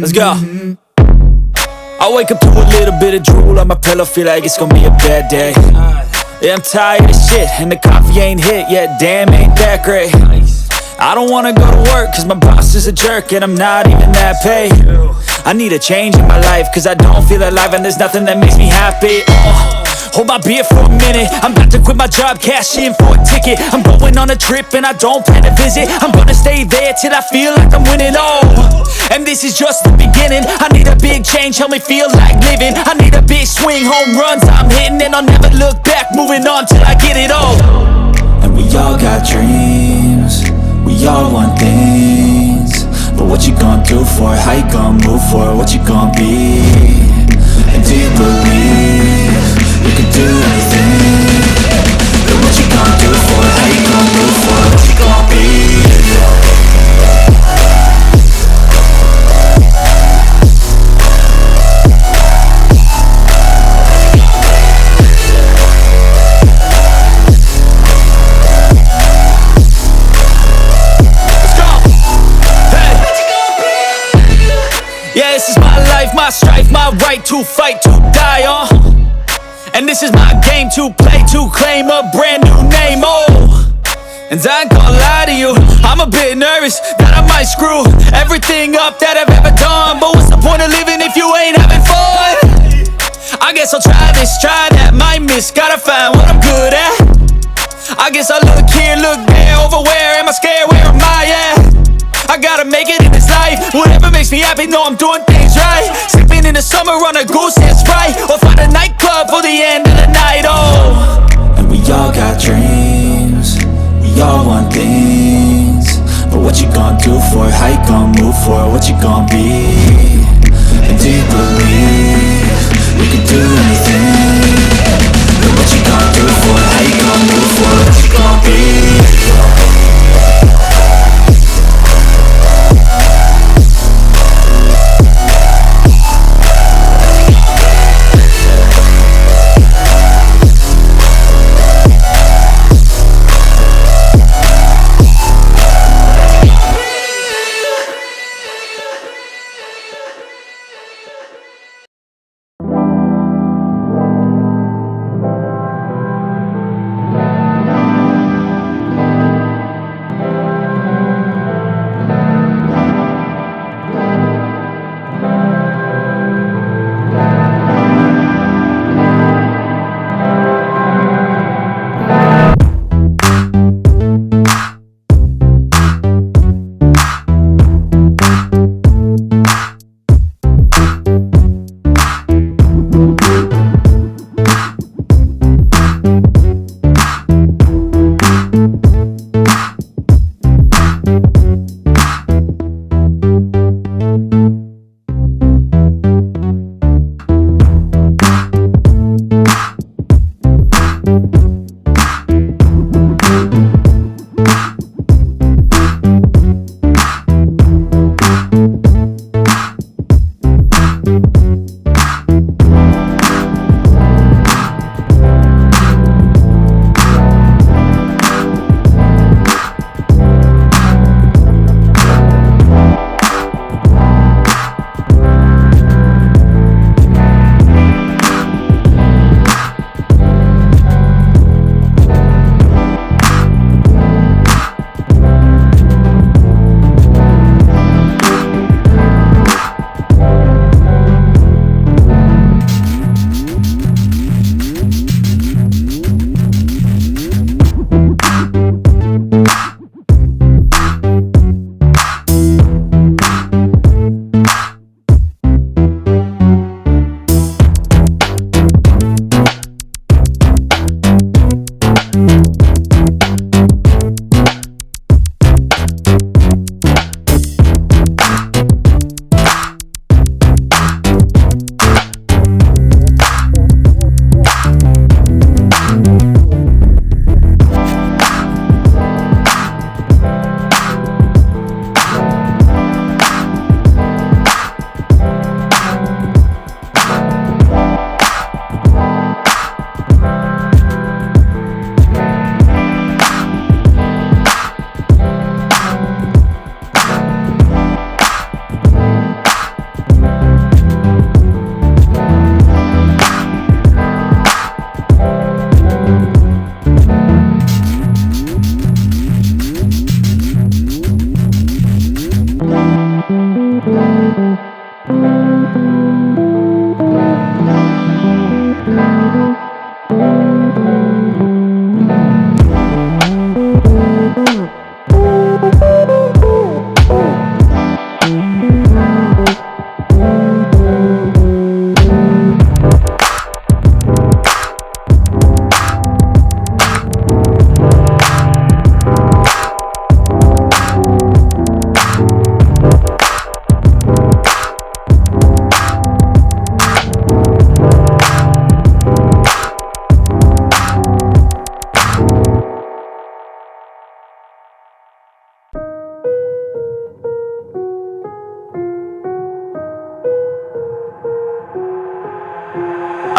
Let's go. I wake up to a little bit of drool on my pillow, feel like it's gonna be a bad day. Yeah, I'm tired of shit, and the coffee ain't hit yet, damn, ain't that great. I don't wanna go to work, cause my boss is a jerk, and I'm not even that paid. I need a change in my life, cause I don't feel alive, and there's nothing that makes me happy. Hold my beer for a minute, I'm about to quit my job, cash in for a ticket. I'm going on a trip and I don't plan to visit. I'm gonna stay there till I feel like I'm winning, and this is just the beginning. I need a big change, help me feel like living. I need a big swing, home runs I'm hitting, and I'll never look back, moving on till I get it all. And we all got dreams, we all want things, but what you gonna do for it? How you gonna move for it? What you gonna be? And do you believe you can do anything? But what you gonna do for it? How you gonna move for it? What you gonna be? Yeah, this is my life, my strife, my right to fight, to die, and this is my game to play, to claim a brand new name, and I ain't gonna lie to you, I'm a bit nervous that I might screw everything up that I've ever done. But what's the point of living if you ain't having fun? I guess I'll try this, try that, might miss, gotta find what I'm good at. I guess I look here, look there, over where am I scared, where am I at? I gotta make it in this life, whatever makes me happy, know I'm doing things right. Sleeping in the summer on a goose and Sprite, or find a nightclub for the end of the night, And we all got dreams, we all want things, but what you gonna do for it? How you gonna move for it? What you gonna be? And do you believe you can do anything? But what you gonna do for it? How you gonna move for it? What you gonna be?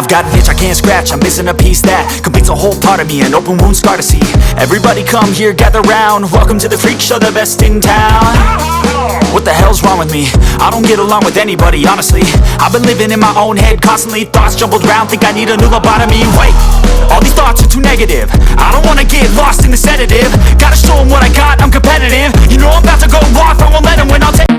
I've got an itch I can't scratch, I'm missing a piece that completes a whole part of me, an open wound scar to see. Everybody come here, gather round, welcome to the freak show, the best in town. What the hell's wrong with me? I don't get along with anybody, honestly. I've been living in my own head constantly, thoughts jumbled round, think I need a new lobotomy. Wait, all these thoughts are too negative, I don't wanna get lost in the sedative. Gotta show them what I got, I'm competitive. You know I'm about to go off, I won't let them win, I'll take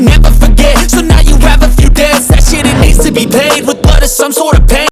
never forget. So now you have a few debts, that shit it needs to be paid with blood or some sort of pain.